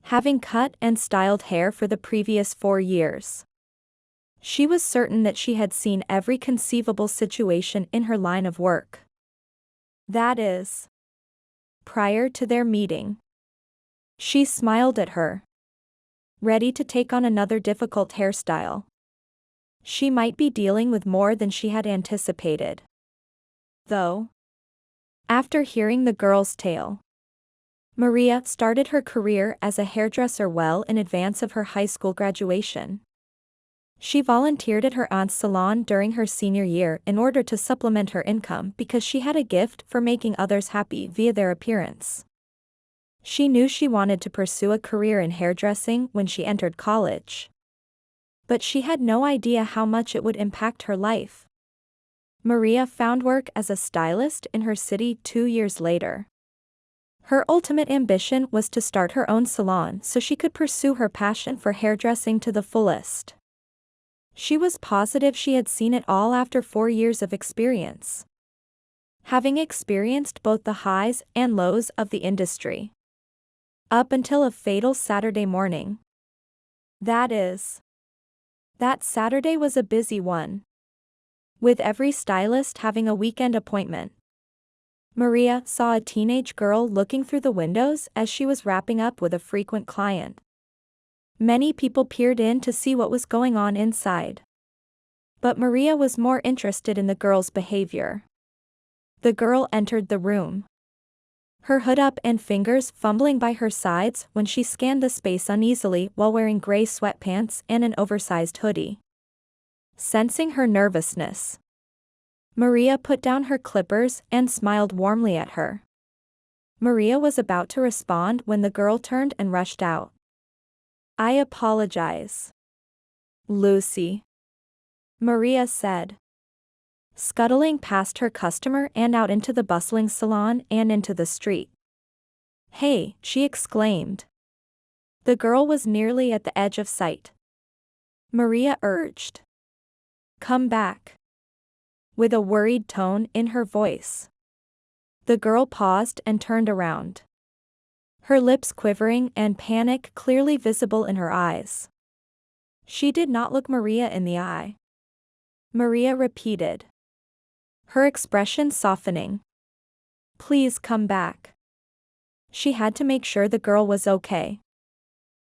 having cut and styled hair for the previous 4 years. She was certain that she had seen every conceivable situation in her line of work. That is, prior to their meeting. She smiled at her, ready to take on another difficult hairstyle. She might be dealing with more than she had anticipated, though. After hearing the girl's tale, Maria started her career as a hairdresser well in advance of her high school graduation. She volunteered at her aunt's salon during her senior year in order to supplement her income because she had a gift for making others happy via their appearance. She knew she wanted to pursue a career in hairdressing when she entered college, but she had no idea how much it would impact her life. Maria found work as a stylist in her city 2 years later. Her ultimate ambition was to start her own salon so she could pursue her passion for hairdressing to the fullest. She was positive she had seen it all after 4 years of experience, having experienced both the highs and lows of the industry, up until a fatal Saturday morning. That Saturday was a busy one, with every stylist having a weekend appointment. Maria saw a teenage girl looking through the windows as she was wrapping up with a frequent client. Many people peered in to see what was going on inside, but Maria was more interested in the girl's behavior. The girl entered the room, her hood up and fingers fumbling by her sides when she scanned the space uneasily while wearing gray sweatpants and an oversized hoodie. Sensing her nervousness, Maria put down her clippers and smiled warmly at her. Maria was about to respond when the girl turned and rushed out. "I apologize, Lucy," Maria said, scuttling past her customer and out into the bustling salon and into the street. "Hey," she exclaimed. The girl was nearly at the edge of sight. Maria urged, "Come back," with a worried tone in her voice. The girl paused and turned around, her lips quivering and panic clearly visible in her eyes. She did not look Maria in the eye. Maria repeated, her expression softening, "Please come back." She had to make sure the girl was okay.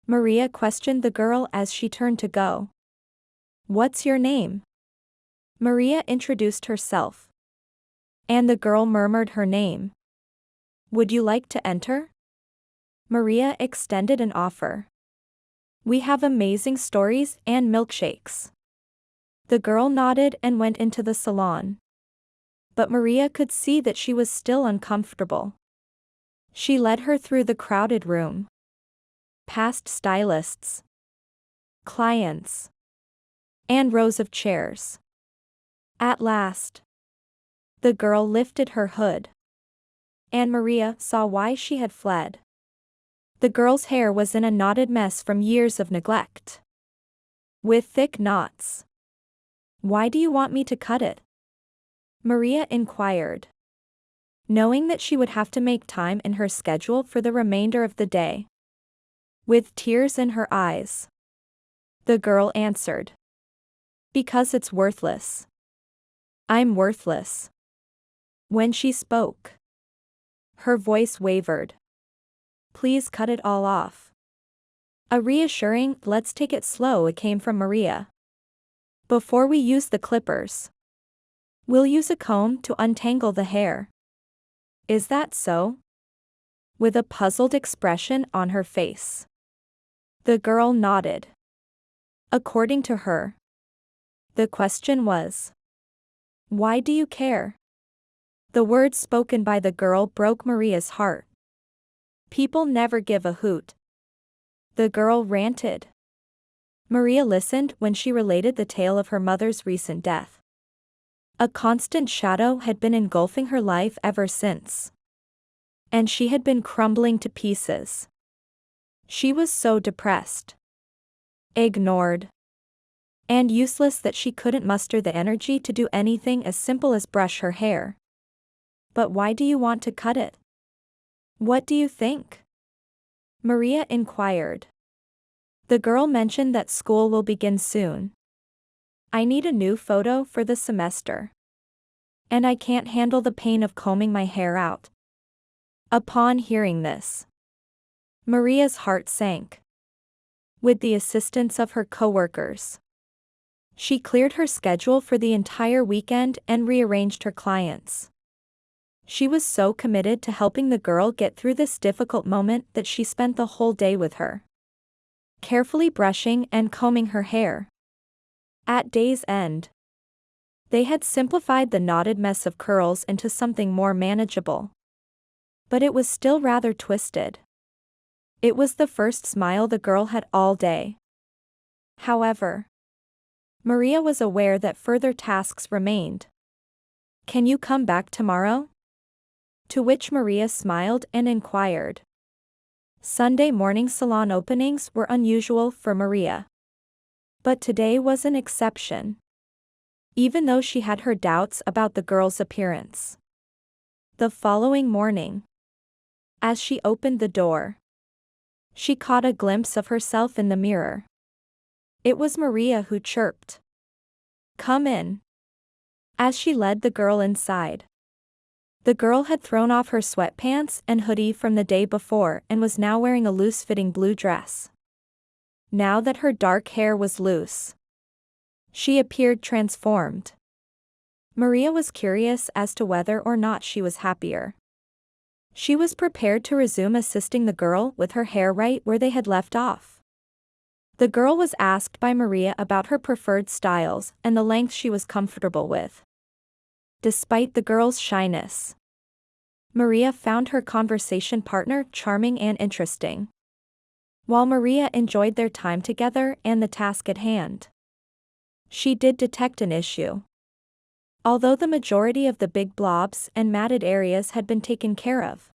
Maria questioned the girl as she turned to go. "What's your name?" Maria introduced herself, and the girl murmured her name. "Would you like to enter?" Maria extended an offer. "We have amazing stories and milkshakes." The girl nodded and went into the salon, but Maria could see that she was still uncomfortable. She led her through the crowded room, past stylists, clients, and rows of chairs. At last, the girl lifted her hood, and Maria saw why she had fled. The girl's hair was in a knotted mess from years of neglect, with thick knots. "Why do you want me to cut it?" Maria inquired, knowing that she would have to make time in her schedule for the remainder of the day. With tears in her eyes, the girl answered, "Because it's worthless. I'm worthless." When she spoke, her voice wavered. "Please cut it all off." A reassuring, "Let's take it slow," came from Maria. "Before we use the clippers, we'll use a comb to untangle the hair." "Is that so?" With a puzzled expression on her face, the girl nodded. According to her, the question was, "Why do you care?" The words spoken by the girl broke Maria's heart. "People never give a hoot," the girl ranted. Maria listened when she related the tale of her mother's recent death. A constant shadow had been engulfing her life ever since, and she had been crumbling to pieces. She was so depressed, ignored, and useless that she couldn't muster the energy to do anything as simple as brush her hair. "But why do you want to cut it? What do you think?" Maria inquired. The girl mentioned that school will begin soon. I need a new photo for the semester. And I can't handle the pain of combing my hair out. Upon hearing this, Maria's heart sank. With the assistance of her coworkers, she cleared her schedule for the entire weekend and rearranged her clients. She was so committed to helping the girl get through this difficult moment that she spent the whole day with her, carefully brushing and combing her hair. At day's end, they had simplified the knotted mess of curls into something more manageable. But it was still rather twisted. It was the first smile the girl had all day. However, Maria was aware that further tasks remained. Can you come back tomorrow? To which Maria smiled and inquired. Sunday morning salon openings were unusual for Maria. But today was an exception. Even though she had her doubts about the girl's appearance. The following morning, as she opened the door, she caught a glimpse of herself in the mirror. It was Maria who chirped. Come in. As she led the girl inside. The girl had thrown off her sweatpants and hoodie from the day before and was now wearing a loose-fitting blue dress. Now that her dark hair was loose, she appeared transformed. Maria was curious as to whether or not she was happier. She was prepared to resume assisting the girl with her hair right where they had left off. The girl was asked by Maria about her preferred styles and the length she was comfortable with. Despite the girl's shyness, Maria found her conversation partner charming and interesting. While Maria enjoyed their time together and the task at hand, she did detect an issue. Although the majority of the big blobs and matted areas had been taken care of,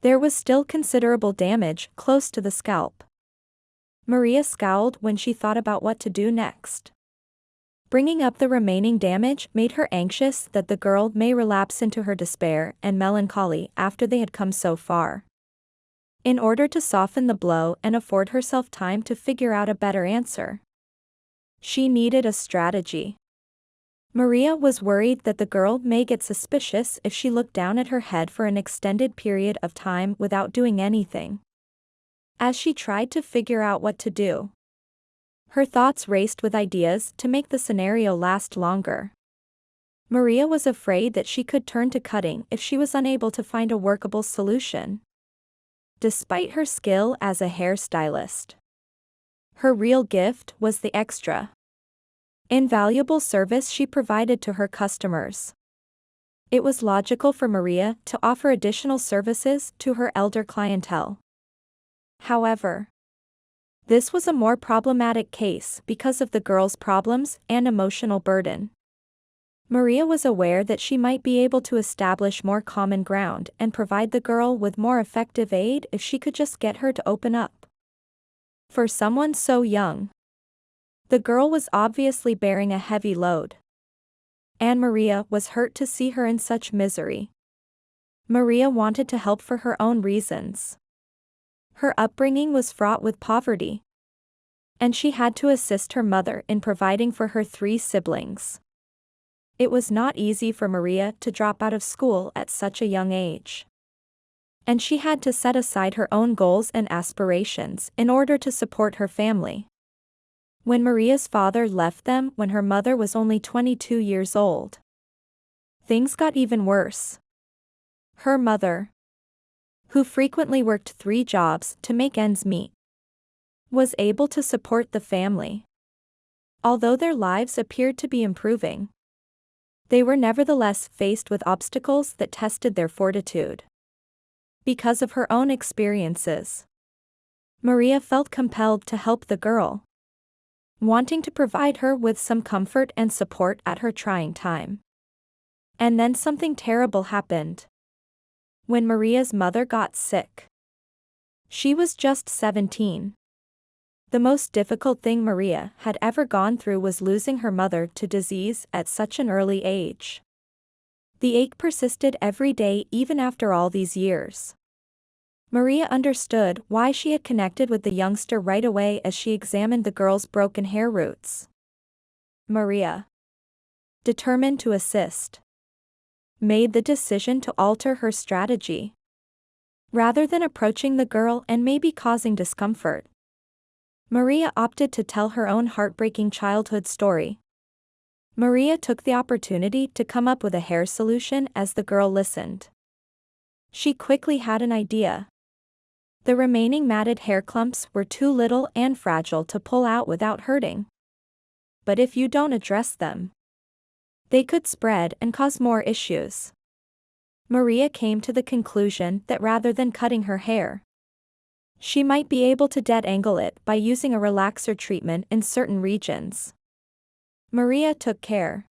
there was still considerable damage close to the scalp. Maria scowled when she thought about what to do next. Bringing up the remaining damage made her anxious that the girl may relapse into her despair and melancholy after they had come so far. In order to soften the blow and afford herself time to figure out a better answer, she needed a strategy. Maria was worried that the girl may get suspicious if she looked down at her head for an extended period of time without doing anything. As she tried to figure out what to do, her thoughts raced with ideas to make the scenario last longer. Maria was afraid that she could turn to cutting if she was unable to find a workable solution. Despite her skill as a hairstylist, her real gift was the extra, invaluable service she provided to her customers. It was logical for Maria to offer additional services to her elder clientele. However, this was a more problematic case because of the girl's problems and emotional burden. Maria was aware that she might be able to establish more common ground and provide the girl with more effective aid if she could just get her to open up. For someone so young, the girl was obviously bearing a heavy load. And Maria was hurt to see her in such misery. Maria wanted to help for her own reasons. Her upbringing was fraught with poverty, and she had to assist her mother in providing for her 3 siblings. It was not easy for Maria to drop out of school at such a young age. And she had to set aside her own goals and aspirations in order to support her family. When Maria's father left them when her mother was only 22 years old, things got even worse. Her mother, who frequently worked 3 jobs to make ends meet, was able to support the family. Although their lives appeared to be improving, they were nevertheless faced with obstacles that tested their fortitude. Because of her own experiences, Maria felt compelled to help the girl, wanting to provide her with some comfort and support at her trying time. And then something terrible happened. When Maria's mother got sick. She was just 17. The most difficult thing Maria had ever gone through was losing her mother to disease at such an early age. The ache persisted every day even after all these years. Maria understood why she had connected with the youngster right away as she examined the girl's broken hair roots. Maria, determined to assist, made the decision to alter her strategy. Rather than approaching the girl and maybe causing discomfort, Maria opted to tell her own heartbreaking childhood story. Maria took the opportunity to come up with a hair solution as the girl listened. She quickly had an idea. The remaining matted hair clumps were too little and fragile to pull out without hurting. But if you don't address them, they could spread and cause more issues. Maria came to the conclusion that rather than cutting her hair, she might be able to detangle it by using a relaxer treatment in certain regions. Maria took care,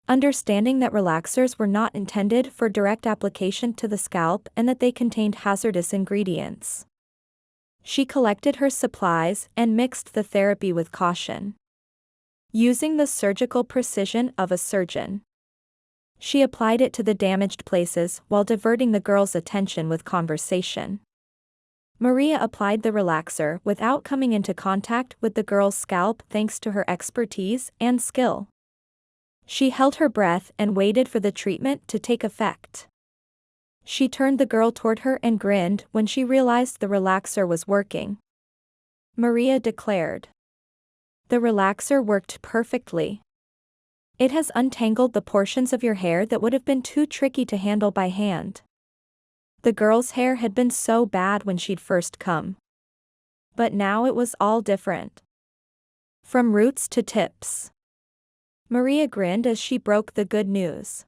understanding that relaxers were not intended for direct application to the scalp and that they contained hazardous ingredients. She collected her supplies and mixed the therapy with caution. Using the surgical precision of a surgeon, she applied it to the damaged places while diverting the girl's attention with conversation. Maria applied the relaxer without coming into contact with the girl's scalp thanks to her expertise and skill. She held her breath and waited for the treatment to take effect. She turned the girl toward her and grinned when she realized the relaxer was working. Maria declared, "The relaxer worked perfectly. It has untangled the portions of your hair that would have been too tricky to handle by hand." The girl's hair had been so bad when she'd first come. But now it was all different. From roots to tips. Maria grinned as she broke the good news.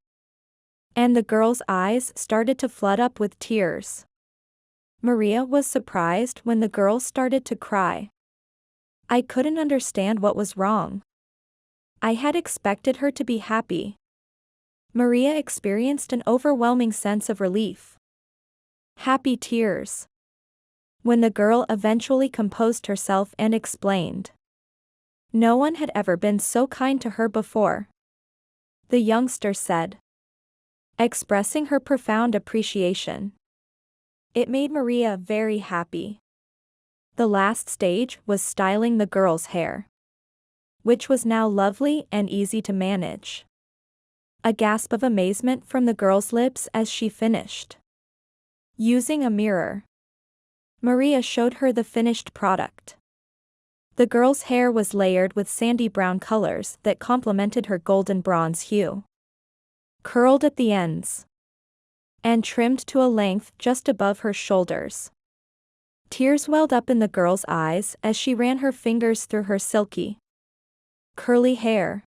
And the girl's eyes started to flood up with tears. Maria was surprised when the girl started to cry. "I couldn't understand what was wrong. I had expected her to be happy." Maria experienced an overwhelming sense of relief. Happy tears. When the girl eventually composed herself and explained, no one had ever been so kind to her before, the youngster said, expressing her profound appreciation. It made Maria very happy. The last stage was styling the girl's hair, which was now lovely and easy to manage. A gasp of amazement from the girl's lips as she finished. Using a mirror, Maria showed her the finished product. The girl's hair was layered with sandy brown colors that complemented her golden bronze hue, curled at the ends, and trimmed to a length just above her shoulders. Tears welled up in the girl's eyes as she ran her fingers through her silky, curly hair,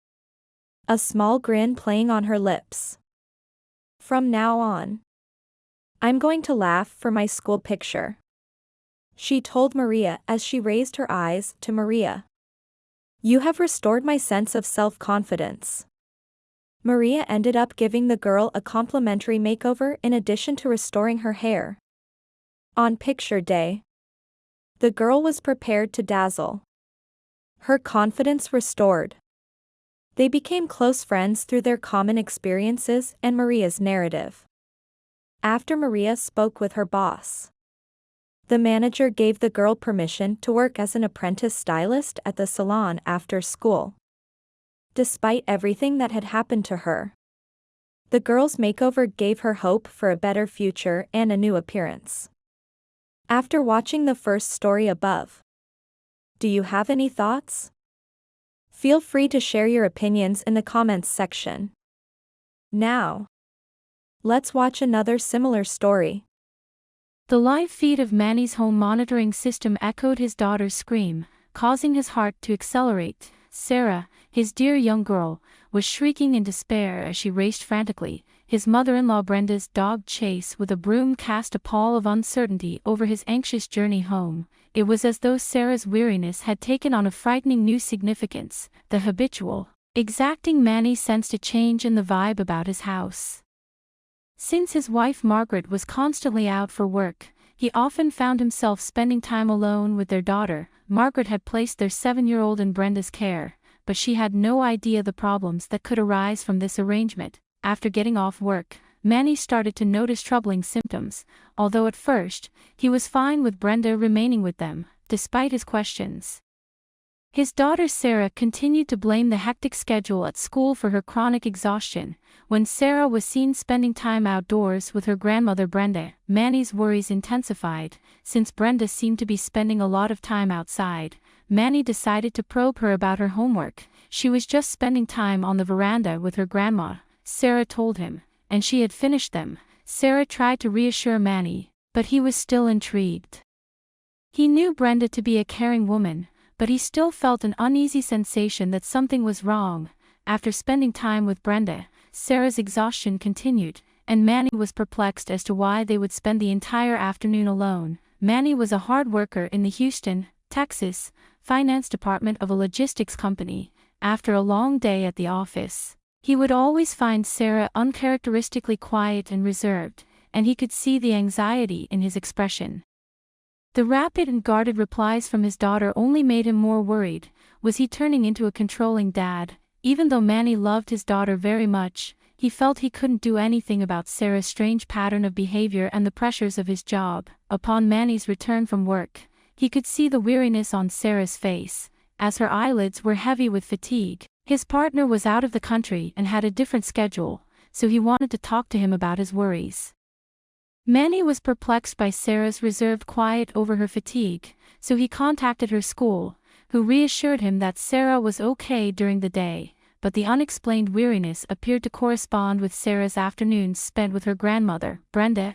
a small grin playing on her lips. "From now on, I'm going to laugh for my school picture," she told Maria as she raised her eyes to Maria. "You have restored my sense of self-confidence." Maria ended up giving the girl a complimentary makeover in addition to restoring her hair. On picture day, the girl was prepared to dazzle. Her confidence restored. They became close friends through their common experiences and Maria's narrative. After Maria spoke with her boss, the manager gave the girl permission to work as an apprentice stylist at the salon after school. Despite everything that had happened to her, the girl's makeover gave her hope for a better future and a new appearance. After watching the first story above, do you have any thoughts? Feel free to share your opinions in the comments section. Now, let's watch another similar story. The live feed of Manny's home monitoring system echoed his daughter's scream, causing his heart to accelerate. Sarah, his dear young girl, was shrieking in despair as she raced frantically. His mother-in-law Brenda's dog Chase with a broom cast a pall of uncertainty over his anxious journey home. It was as though Sarah's weariness had taken on a frightening new significance. The habitual, exacting Manny sensed a change in the vibe about his house. Since his wife Margaret was constantly out for work, he often found himself spending time alone with their daughter. Margaret had placed their 7-year-old in Brenda's care, but she had no idea the problems that could arise from this arrangement. After getting off work, Manny started to notice troubling symptoms, although at first, he was fine with Brenda remaining with them, despite his questions. His daughter Sarah continued to blame the hectic schedule at school for her chronic exhaustion. When Sarah was seen spending time outdoors with her grandmother Brenda, Manny's worries intensified. Since Brenda seemed to be spending a lot of time outside, Manny decided to probe her about her homework. She was just spending time on the veranda with her grandma, Sarah told him, and she had finished them. Sarah tried to reassure Manny, but he was still intrigued. He knew Brenda to be a caring woman, but he still felt an uneasy sensation that something was wrong. After spending time with Brenda, Sarah's exhaustion continued, and Manny was perplexed as to why they would spend the entire afternoon alone. Manny was a hard worker in the Houston, Texas, finance department of a logistics company. After a long day at the office, he would always find Sarah uncharacteristically quiet and reserved, and he could see the anxiety in his expression. The rapid and guarded replies from his daughter only made him more worried. Was he turning into a controlling dad? Even though Manny loved his daughter very much, he felt he couldn't do anything about Sarah's strange pattern of behavior and the pressures of his job. Upon Manny's return from work, he could see the weariness on Sarah's face, as her eyelids were heavy with fatigue. His partner was out of the country and had a different schedule, so he wanted to talk to him about his worries. Manny was perplexed by Sarah's reserved quiet over her fatigue, so he contacted her school, who reassured him that Sarah was okay during the day, but the unexplained weariness appeared to correspond with Sarah's afternoons spent with her grandmother. Brenda,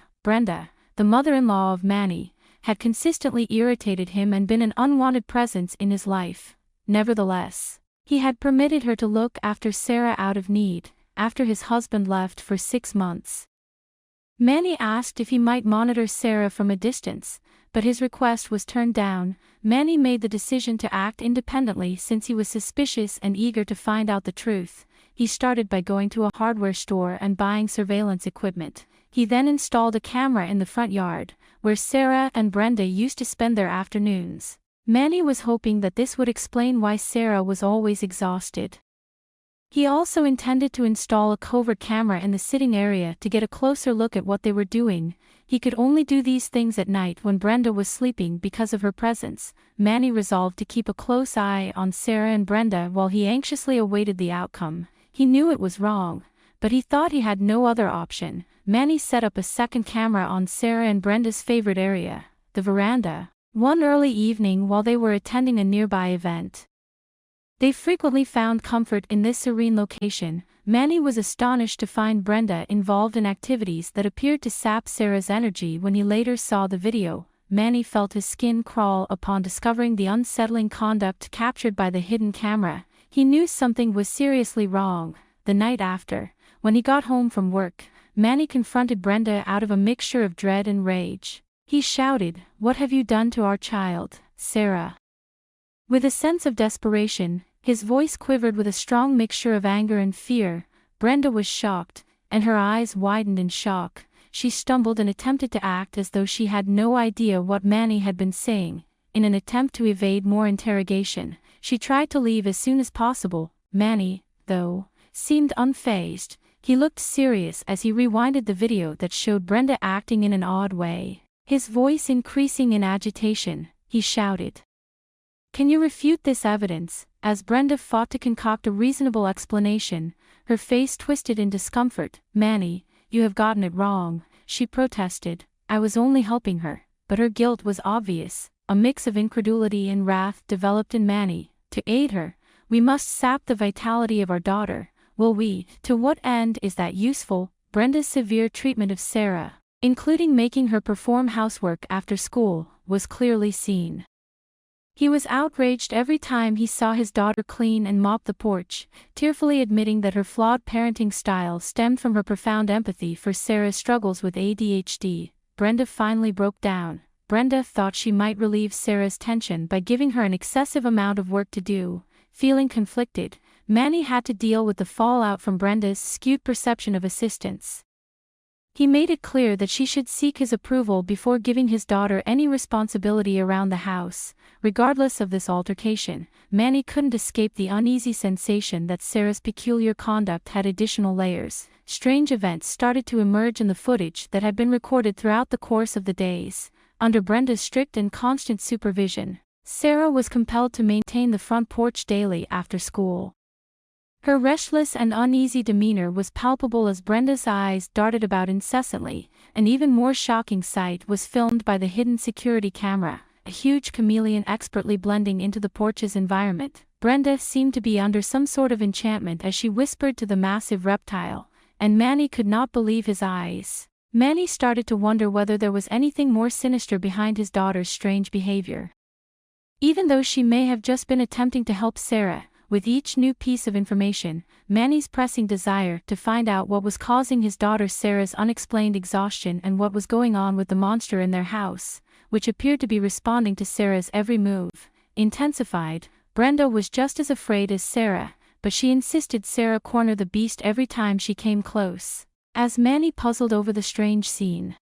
the mother-in-law of Manny, had consistently irritated him and been an unwanted presence in his life. Nevertheless, he had permitted her to look after Sarah out of need, after his husband left for 6 months. Manny asked if he might monitor Sarah from a distance, but his request was turned down. Manny made the decision to act independently since he was suspicious and eager to find out the truth. He started by going to a hardware store and buying surveillance equipment. He then installed a camera in the front yard, where Sarah and Brenda used to spend their afternoons. Manny was hoping that this would explain why Sarah was always exhausted. He also intended to install a covert camera in the sitting area to get a closer look at what they were doing. He could only do these things at night when Brenda was sleeping because of her presence. Manny resolved to keep a close eye on Sarah and Brenda while he anxiously awaited the outcome. He knew it was wrong, but he thought he had no other option. Manny set up a second camera on Sarah and Brenda's favorite area, the veranda, one early evening while they were attending a nearby event. They frequently found comfort in this serene location. Manny was astonished to find Brenda involved in activities that appeared to sap Sarah's energy. When he later saw the video, Manny felt his skin crawl upon discovering the unsettling conduct captured by the hidden camera. He knew something was seriously wrong. The night after, when he got home from work, Manny confronted Brenda out of a mixture of dread and rage. He shouted, "What have you done to our child, Sarah?" With a sense of desperation, his voice quivered with a strong mixture of anger and fear. Brenda was shocked, and her eyes widened in shock. She stumbled and attempted to act as though she had no idea what Manny had been saying. In an attempt to evade more interrogation, she tried to leave as soon as possible. Manny, though, seemed unfazed. He looked serious as he rewinded the video that showed Brenda acting in an odd way. His voice increasing in agitation, he shouted, "Can you refute this evidence?" As Brenda fought to concoct a reasonable explanation, her face twisted in discomfort. "Manny, you have gotten it wrong," she protested. "I was only helping her." But her guilt was obvious. A mix of incredulity and wrath developed in Manny. "To aid her, we must sap the vitality of our daughter. Will we? To what end is that useful?" Brenda's severe treatment of Sarah, including making her perform housework after school, was clearly seen. He was outraged every time he saw his daughter clean and mop the porch, tearfully admitting that her flawed parenting style stemmed from her profound empathy for Sarah's struggles with ADHD. Brenda finally broke down. Brenda thought she might relieve Sarah's tension by giving her an excessive amount of work to do. Feeling conflicted, Manny had to deal with the fallout from Brenda's skewed perception of assistance. He made it clear that she should seek his approval before giving his daughter any responsibility around the house. Regardless of this altercation, Manny couldn't escape the uneasy sensation that Sarah's peculiar conduct had additional layers. Strange events started to emerge in the footage that had been recorded throughout the course of the days. Under Brenda's strict and constant supervision, Sarah was compelled to maintain the front porch daily after school. Her restless and uneasy demeanor was palpable as Brenda's eyes darted about incessantly. An even more shocking sight was filmed by the hidden security camera, a huge chameleon expertly blending into the porch's environment. Brenda seemed to be under some sort of enchantment as she whispered to the massive reptile, and Manny could not believe his eyes. Manny started to wonder whether there was anything more sinister behind his daughter's strange behavior. Even though she may have just been attempting to help Sarah, with each new piece of information, Manny's pressing desire to find out what was causing his daughter Sarah's unexplained exhaustion and what was going on with the monster in their house, which appeared to be responding to Sarah's every move, intensified. Brenda was just as afraid as Sarah, but she insisted Sarah corner the beast every time she came close. As Manny puzzled over the strange scene,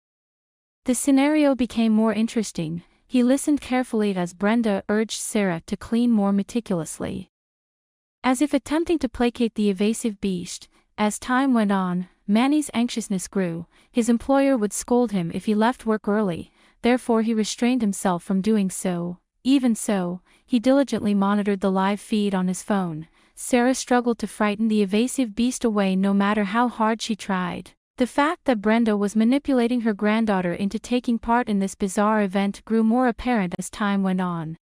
the scenario became more interesting. He listened carefully as Brenda urged Sarah to clean more meticulously, as if attempting to placate the evasive beast. As time went on, Manny's anxiousness grew. His employer would scold him if he left work early, therefore he restrained himself from doing so. Even so, he diligently monitored the live feed on his phone. Sarah struggled to frighten the evasive beast away no matter how hard she tried. The fact that Brenda was manipulating her granddaughter into taking part in this bizarre event grew more apparent as time went on.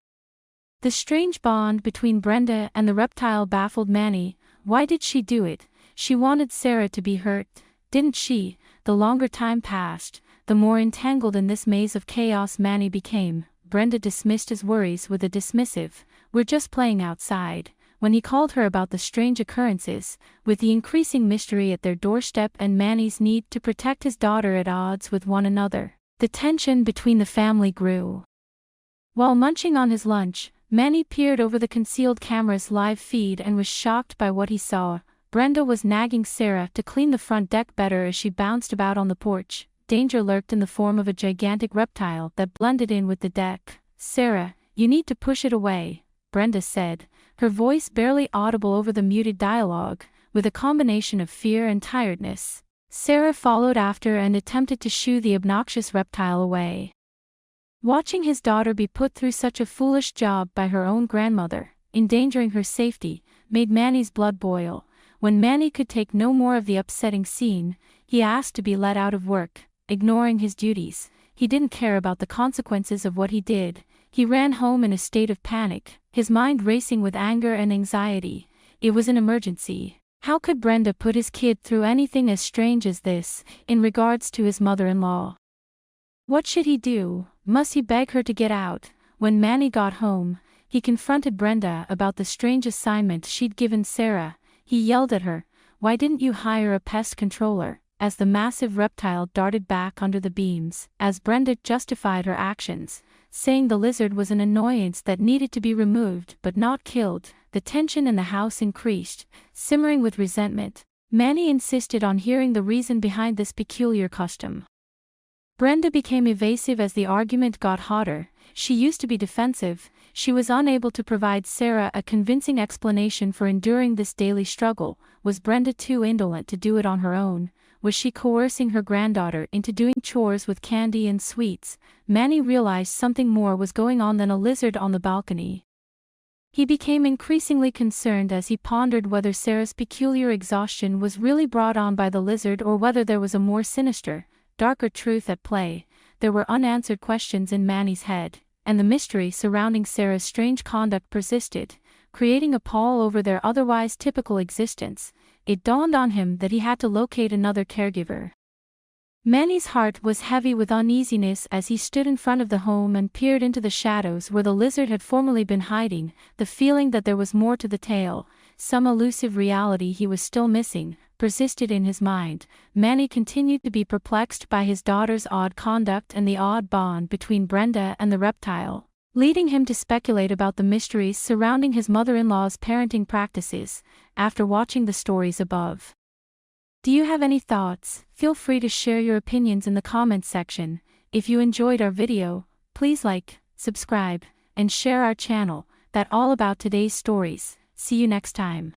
The strange bond between Brenda and the reptile baffled Manny. Why did she do it? She wanted Sarah to be hurt, didn't she? The longer time passed, the more entangled in this maze of chaos Manny became. Brenda dismissed his worries with a dismissive, "We're just playing outside," when he called her about the strange occurrences. With the increasing mystery at their doorstep and Manny's need to protect his daughter at odds with one another, the tension between the family grew. While munching on his lunch, Manny peered over the concealed camera's live feed and was shocked by what he saw. Brenda was nagging Sarah to clean the front deck better as she bounced about on the porch. Danger lurked in the form of a gigantic reptile that blended in with the deck. "Sarah, you need to push it away," Brenda said, her voice barely audible over the muted dialogue, with a combination of fear and tiredness. Sarah followed after and attempted to shoo the obnoxious reptile away. Watching his daughter be put through such a foolish job by her own grandmother, endangering her safety, made Manny's blood boil. When Manny could take no more of the upsetting scene, he asked to be let out of work. Ignoring his duties, he didn't care about the consequences of what he did. He ran home in a state of panic, his mind racing with anger and anxiety. It was an emergency. How could Brenda put his kid through anything as strange as this, in regards to his mother-in-law? What should he do? Must he beg her to get out? When Manny got home, he confronted Brenda about the strange assignment she'd given Sarah. He yelled at her, "Why didn't you hire a pest controller?" as the massive reptile darted back under the beams. As Brenda justified her actions, saying the lizard was an annoyance that needed to be removed but not killed, the tension in the house increased, simmering with resentment. Manny insisted on hearing the reason behind this peculiar custom. Brenda became evasive as the argument got hotter. She used to be defensive. She was unable to provide Sarah a convincing explanation for enduring this daily struggle. Was Brenda too indolent to do it on her own? Was she coercing her granddaughter into doing chores with candy and sweets? Manny realized something more was going on than a lizard on the balcony. He became increasingly concerned as he pondered whether Sarah's peculiar exhaustion was really brought on by the lizard or whether there was a more sinister, darker truth at play. There were unanswered questions in Manny's head, and the mystery surrounding Sarah's strange conduct persisted, creating a pall over their otherwise typical existence. It dawned on him that he had to locate another caregiver. Manny's heart was heavy with uneasiness as he stood in front of the home and peered into the shadows where the lizard had formerly been hiding, the feeling that there was more to the tale, some elusive reality he was still missing, persisted in his mind. Manny continued to be perplexed by his daughter's odd conduct and the odd bond between Brenda and the reptile, leading him to speculate about the mysteries surrounding his mother-in-law's parenting practices. After watching the stories above, Do you have any thoughts? Feel free to share your opinions in the comments section. If you enjoyed our video, please like, subscribe, and share our channel. That's all about today's stories. See you next time.